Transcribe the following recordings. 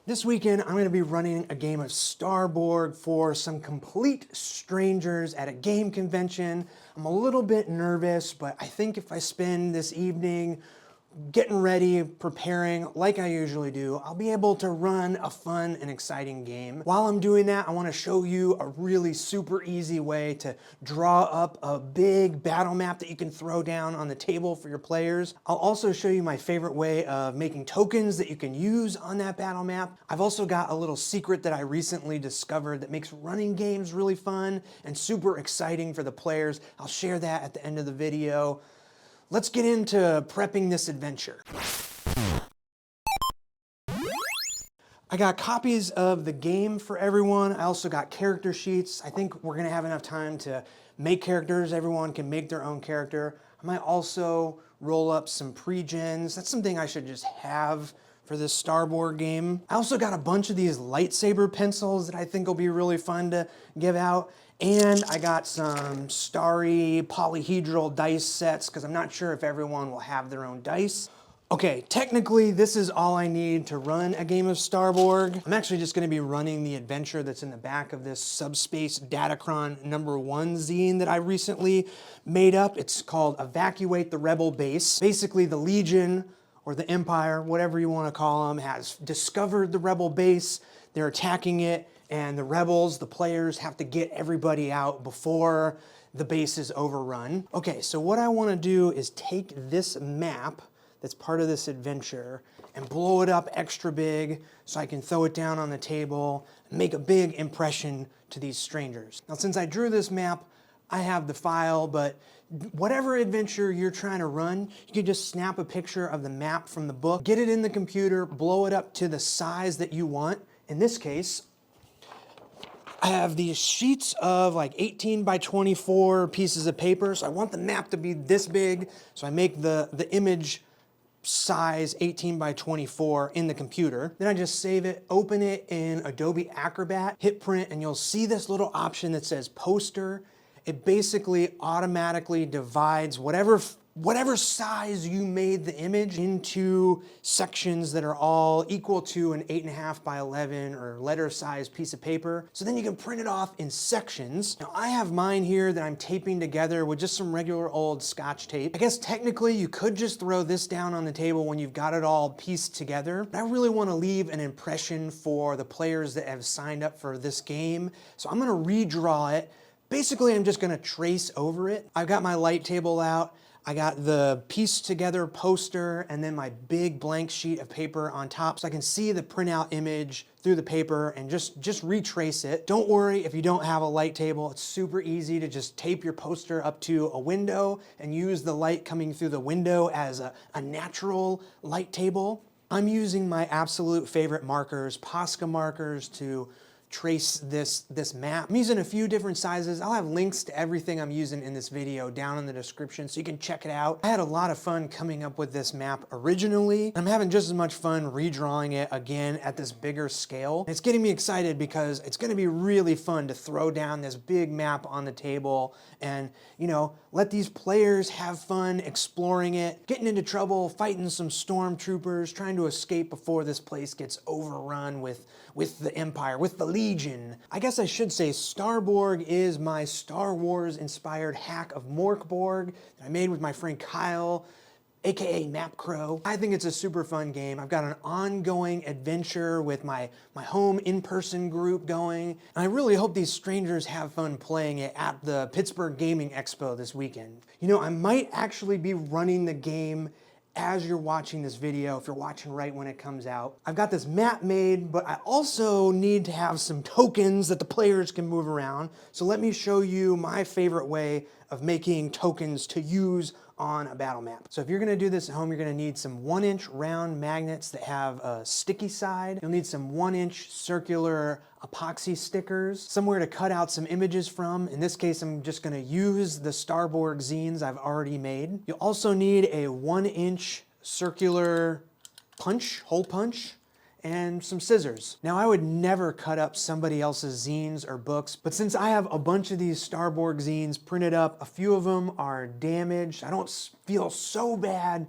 This weekend, I'm going to be running a game of Starborg for some complete strangers at a game convention. I'm a little bit nervous, but I think if I spend this evening getting ready, preparing like I usually do, I'll be able to run a fun and exciting game. While I'm doing that, I want to show you a really super easy way to draw up a big battle map that you can throw down on the table for your players. I'll also show you my favorite way of making tokens that you can use on that battle map. I've also got a little secret that I recently discovered that makes running games really fun and super exciting for the players. I'll share that at the end of the video. Let's get into prepping this adventure. I got copies of the game for everyone. I also got character sheets. I think we're gonna have enough time to make characters. Everyone can make their own character. I might also roll up some pre-gens. That's something I should just have for this Starborg game. I also got a bunch of these lightsaber pencils that I think will be really fun to give out. And I got some starry polyhedral dice sets because I'm not sure if everyone will have their own dice. Okay, technically this is all I need to run a game of Starborg. I'm actually just gonna be running the adventure that's in the back of this Subspace Datacron #1 zine that I recently made up. It's called Evacuate the Rebel Base. Basically the Legion, or the Empire, whatever you wanna call them, has discovered the Rebel base. They're attacking it, and the rebels, the players, have to get everybody out before the base is overrun. Okay, so what I wanna do is take this map that's part of this adventure and blow it up extra big so I can throw it down on the table and make a big impression to these strangers. Now, since I drew this map, I have the file, but whatever adventure you're trying to run, you can just snap a picture of the map from the book, get it in the computer, blow it up to the size that you want. In this case, I have these sheets of like 18 by 24 pieces of paper. So I want the map to be this big. So I make the image size 18 by 24 in the computer. Then I just save it, open it in Adobe Acrobat, hit print, and you'll see this little option that says poster. It basically automatically divides whatever size you made the image into sections that are all equal to an 8.5 by 11 or letter size piece of paper. So then you can print it off in sections. Now I have mine here that I'm taping together with just some regular old Scotch tape. I guess technically you could just throw this down on the table when you've got it all pieced together. But I really want to leave an impression for the players that have signed up for this game. So I'm going to redraw it. Basically, I'm just gonna trace over it. I've got my light table out. I got the pieced together poster and then my big blank sheet of paper on top so I can see the printout image through the paper and just retrace it. Don't worry if you don't have a light table. It's super easy to just tape your poster up to a window and use the light coming through the window as a natural light table. I'm using my absolute favorite markers, Posca markers, to trace this map. I'm using a few different sizes. I'll have links to everything I'm using in this video down in the description so you can check it out. I had a lot of fun coming up with this map originally. I'm having just as much fun redrawing it again at this bigger scale. It's getting me excited because it's gonna be really fun to throw down this big map on the table and, you know, let these players have fun exploring it, getting into trouble, fighting some stormtroopers, trying to escape before this place gets overrun with the Empire, with the Legion. I guess I should say Starborg is my Star Wars inspired hack of Morkborg that I made with my friend Kyle, AKA Mapcrow. I think it's a super fun game. I've got an ongoing adventure with my home in-person group going. And I really hope these strangers have fun playing it at the Pittsburgh Gaming Expo this weekend. You know, I might actually be running the game as you're watching this video, if you're watching right when it comes out. I've got this map made, but I also need to have some tokens that the players can move around. So let me show you my favorite way of making tokens to use on a battle map. So if you're gonna do this at home, you're gonna need some 1-inch round magnets that have a sticky side. You'll need some 1-inch circular epoxy stickers, somewhere to cut out some images from. In this case, I'm just gonna use the Starborg zines I've already made. You'll also need a 1-inch circular punch, hole punch, and some scissors. Now, I would never cut up somebody else's zines or books, but since I have a bunch of these Starborg zines printed up, a few of them are damaged. I don't feel so bad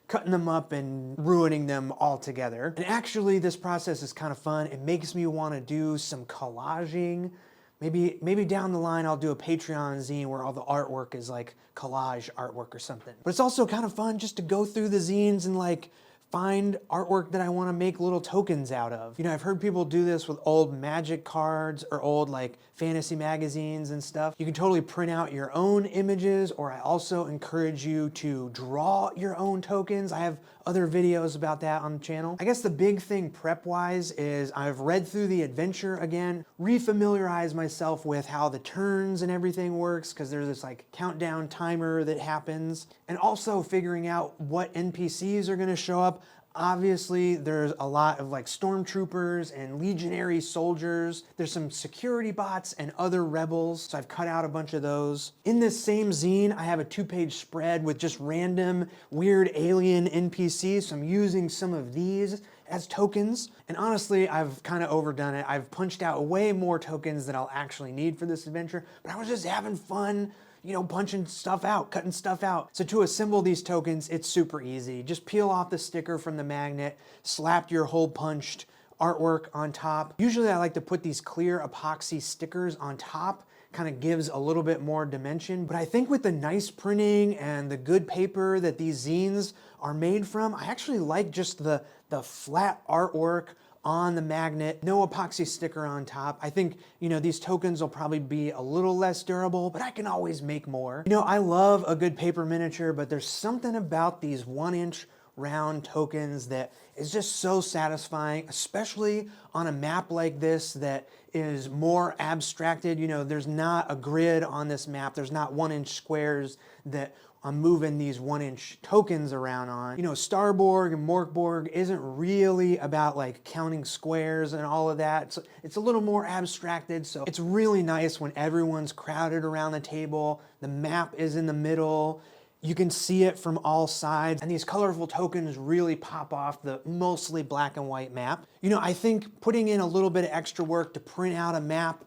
cutting them up and ruining them altogether. And actually, this process is kind of fun. It makes me want to do some collaging. Maybe down the line I'll do a Patreon zine where all the artwork is like collage artwork or something. But it's also kind of fun just to go through the zines and like find artwork that I want to make little tokens out of. You know, I've heard people do this with old Magic cards or old like fantasy magazines and stuff. You can totally print out your own images, or I also encourage you to draw your own tokens. I have other videos about that on the channel. I guess the big thing prep-wise is I've read through the adventure again, refamiliarize myself with how the turns and everything works, because there's this like countdown timer that happens, and also figuring out what NPCs are gonna show up. Obviously, there's a lot of like stormtroopers and legionary soldiers. There's some security bots and other rebels, so I've cut out a bunch of those. In this same zine, I have a 2-page spread with just random weird alien NPCs, so I'm using some of these as tokens. And honestly, I've kind of overdone it. I've punched out way more tokens than I'll actually need for this adventure, but I was just having fun, you know, punching stuff out, cutting stuff out. So to assemble these tokens, it's super easy. Just peel off the sticker from the magnet, slap your hole punched artwork on top. Usually I like to put these clear epoxy stickers on top, kind of gives a little bit more dimension. But I think with the nice printing and the good paper that these zines are made from, I actually like just the flat artwork on the magnet, no epoxy sticker on top. I think, you know, these tokens will probably be a little less durable, but I can always make more. You know, I love a good paper miniature, but there's something about these 1-inch round tokens that is just so satisfying, especially on a map like this that is more abstracted. You know, there's not a grid on this map. There's not 1-inch squares that I'm moving these 1-inch tokens around on. You know, Starborg and Morkborg isn't really about like counting squares and all of that. It's a little more abstracted, so it's really nice when everyone's crowded around the table, the map is in the middle, you can see it from all sides, and these colorful tokens really pop off the mostly black and white map. You know, I think putting in a little bit of extra work to print out a map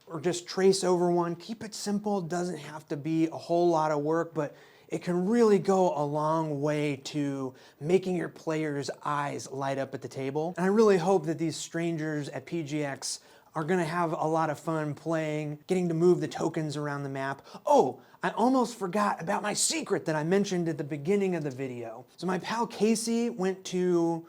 or just trace over one, keep it simple, doesn't have to be a whole lot of work, but it can really go a long way to making your players' eyes light up at the table. And I really hope that these strangers at PGX are gonna have a lot of fun playing, getting to move the tokens around the map. Oh, I almost forgot about my secret that I mentioned at the beginning of the video. So my pal Casey went to,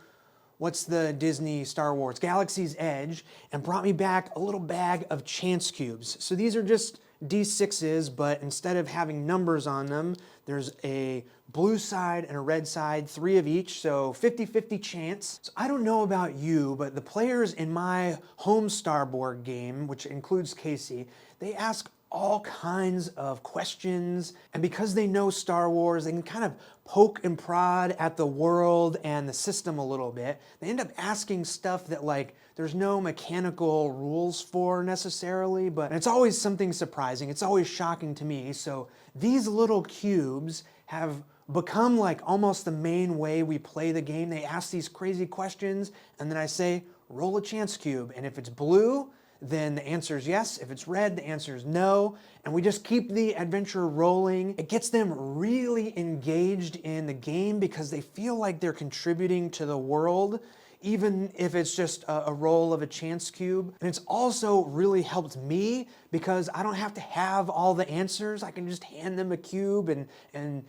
what's the Disney Star Wars, Galaxy's Edge, and brought me back a little bag of chance cubes. So these are just D6s, but instead of having numbers on them, there's a blue side and a red side, 3 of each, so 50-50 chance. So I don't know about you, but the players in my home Starborg game, which includes Casey, they ask all kinds of questions, and because they know Star Wars, they can kind of poke and prod at the world and the system a little bit. They end up asking stuff that like there's no mechanical rules for necessarily, but it's always something surprising. It's always shocking to me. So these little cubes have become like almost the main way we play the game. They ask these crazy questions, and then I say, roll a chance cube, and if it's blue, then the answer is yes. If it's red, the answer is no. And we just keep the adventure rolling. It gets them really engaged in the game because they feel like they're contributing to the world, even if it's just a roll of a chance cube. And it's also really helped me because I don't have to have all the answers. I can just hand them a cube and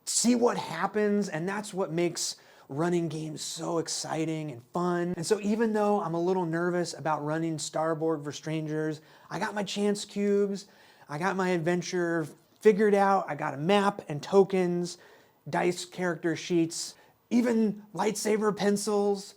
see what happens. And that's what makes running games so exciting and fun. And so even though I'm a little nervous about running Starborg for strangers, I got my chance cubes, I got my adventure figured out, I got a map and tokens, dice character sheets, even lightsaber pencils.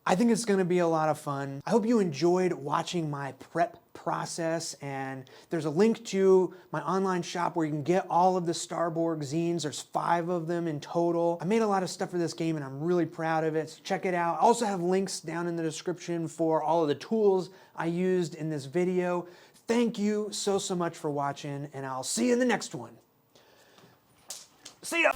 I think it's gonna be a lot of fun. I hope you enjoyed watching my prep process, and there's a link to my online shop where you can get all of the Starborg zines. There's 5 of them in total. I made a lot of stuff for this game and I'm really proud of it, so check it out. I also have links down in the description for all of the tools I used in this video. Thank you so much for watching, and I'll see you in the next one. See ya!